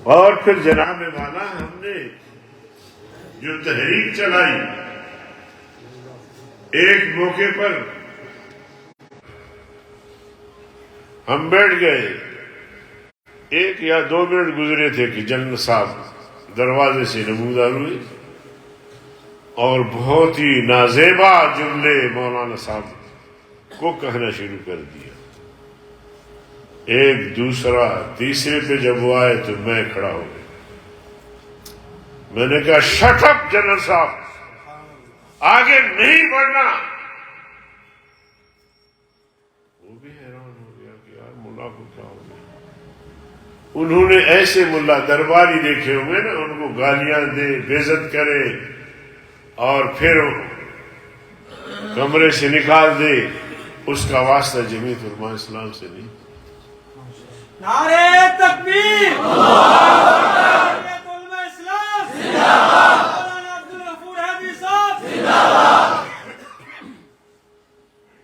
اور پھر جناب والا ہم نے جو تحریک چلائی، ایک موقع پر ہم بیٹھ گئے، 1 یا 2 منٹ گزرے تھے کہ جنرل صاحب دروازے سے نمودار ہوئے اور بہت ہی نازیبا جملے مولانا صاحب کو کہنا شروع کر دیا۔ ایک دوسرا تیسرے پہ جب وہ آئے تو میں کھڑا ہو گیا، میں نے کہا شٹ اپ جنرل صاحب، آگے نہیں بڑھنا۔ وہ بھی حیران ہو گیا کہ یار ملا کو کیا ہو گیا۔ انہوں نے ایسے ملا درباری دیکھے ہوئے نا، ان کو گالیاں دے، بے عزت کرے اور پھر کمرے سے نکال دے، اس کا واسطہ جمیعت علماء اسلام سے نہیں۔ نعرہ تکبیر، جمعیت علماء اسلام زندہ باد، مولانا عبدالغفور حیدری صاحب زندہ باد۔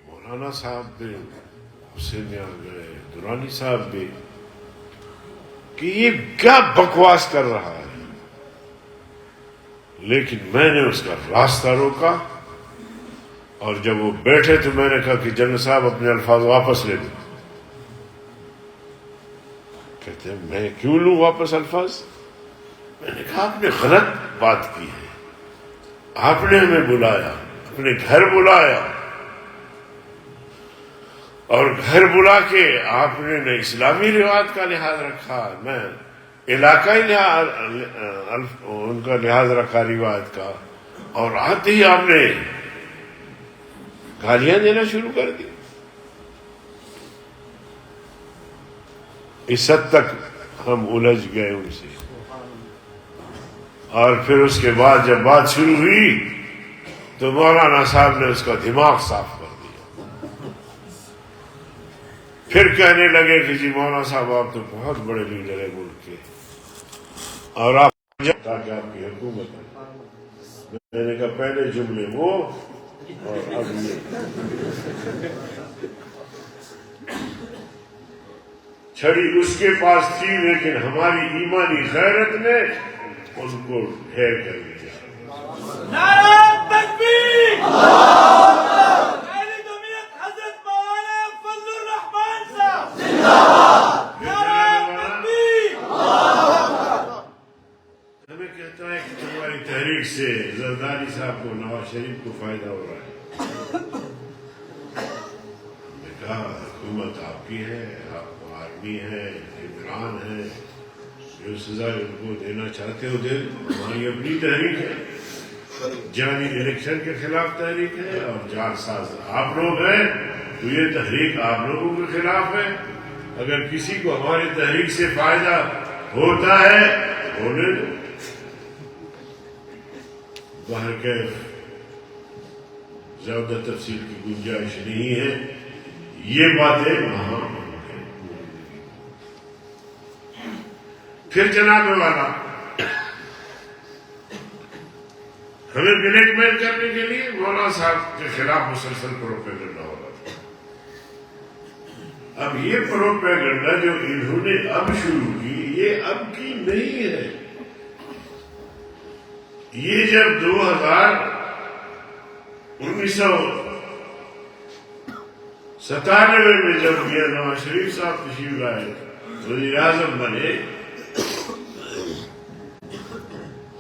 مولانا صاحب بھی حسین آ گئے، درانی صاحب بھی، کہ یہ کیا بکواس کر رہا ہے، لیکن میں نے اس کا راستہ روکا، اور جب وہ بیٹھے تو میں نے کہا کہ جنرل صاحب اپنے الفاظ واپس لے لیں۔ کہتے ہیں میں کیوں لوں واپس الفاظ؟ میں نے کہا آپ نے غلط بات کی ہے، آپ نے ہمیں بلایا، اپنے گھر بلایا، اور گھر بلا کے آپ نے نہ اسلامی روایت کا لحاظ رکھا، نہ علاقائی لحاظ ان کا لحاظ رکھا روایت کا، اور آتے ہی آپ نے گالیاں دینا شروع کر دی۔ اس حد تک ہم الجھ گئے ان سے، اور پھر اس کے بعد جب بات شروع ہوئی تو مولانا صاحب نے اس کا دماغ صاف کر دیا۔ پھر کہنے لگے کہ جی مولانا صاحب آپ تو بہت بڑے لیڈر ہیں ملک کے، اور آپ تاکہ آپ کی حکومت ہے۔ میں نے کہا پہلے جملے وہ اور اب یہ۔ چھڑی اس کے پاس تھی، لیکن ہماری ایمانی غیرت نے ان کو ڈھیر کر دیا۔ نعرہ تکبیر، پہلی جمعیت حضرت مولانا فضل الرحمان صاحب زندہ باد، نعرہ تکبیر۔ ہمیں کہتا ہے کہ تمہاری تحریک سے زرداری صاحب کو، نواز شریف کو فائدہ ہو رہا ہے۔ ہم نے کہا حکومت آپ کی ہے، آپ کو آرمی ہے، عمران ہے، جو سزا ان کو دینا چاہتے ہو دے، ہماری اپنی تحریک ہے، جانی الیکشن کے خلاف تحریک ہے، اور جعلساز آپ لوگ ہیں تو یہ تحریک آپ لوگوں کے خلاف ہے۔ اگر کسی کو ہماری تحریک سے فائدہ ہوتا ہے ہونے دو۔ باہر کیف زیادہ تفصیل کی گنجائش نہیں ہے، یہ باتیں وہاں۔ پھر جناب والا ہمیں بلیک میل کرنے کے لیے مولانا صاحب کے خلاف مسلسل پروپیگنڈا ہو رہا تھا۔ اب یہ پروپیگنڈا جو انہوں نے اب شروع کی، یہ اب کی نہیں ہے، یہ جب 1997 میں جب میاں نواز شریف صاحب تشریف لائے، وزیر اعظم بنے،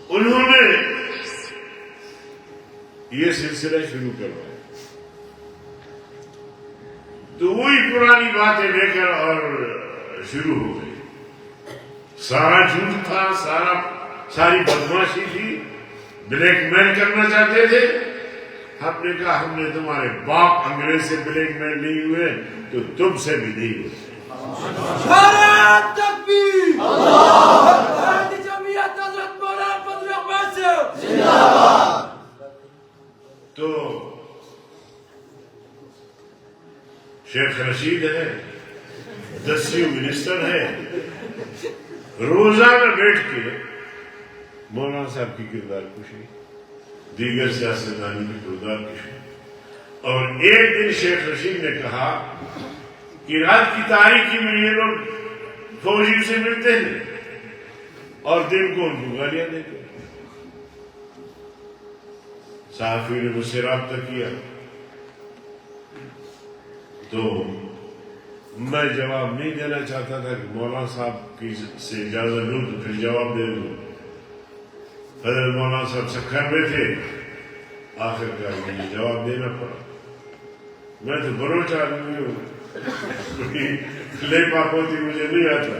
انہوں نے یہ سلسلہ شروع کروایا، تو وہی پرانی باتیں لے کر اور شروع ہو گئی۔ سارا جھوٹ تھا، ساری بدماشی تھی، بلیک میل کرنا چاہتے تھے۔ ہم نے کہا ہم نے تمہارے باپ انگریز سے بلیک میل نہیں ہوئے تو تم سے بھی نہیں ہوئے۔ نعرہ تکبیر، پہلی جمعیت حضرت مولانا فضل الرحمان صاحب زندہ باد۔ تو شیخ رشید ہے، 10ویں منسٹر ہے، روزانہ بیٹھ کے مولانا صاحب کی کردار کشی، دیگر سیاستدانوں کی کردار کشی۔ اور ایک دن شیخ رشید نے کہا کہ رات کی تاریکی میں یہ لوگ فوجی سے ملتے ہیں، اور دن کو ان کو گالیاں دیتے. صحافی نے مجھ سے رابطہ کیا تو میں جواب نہیں دینا چاہتا تھا کہ مولانا صاحب کی سے اجازت لوں تو پھر جواب دے دوں. حضرت مولانا صاحب سکھر میں تھے, آخر کار مجھے جواب دینا پڑا. میں تو بروچ آدمی ہوں, لے پاپوتی مجھے نہیں آتا.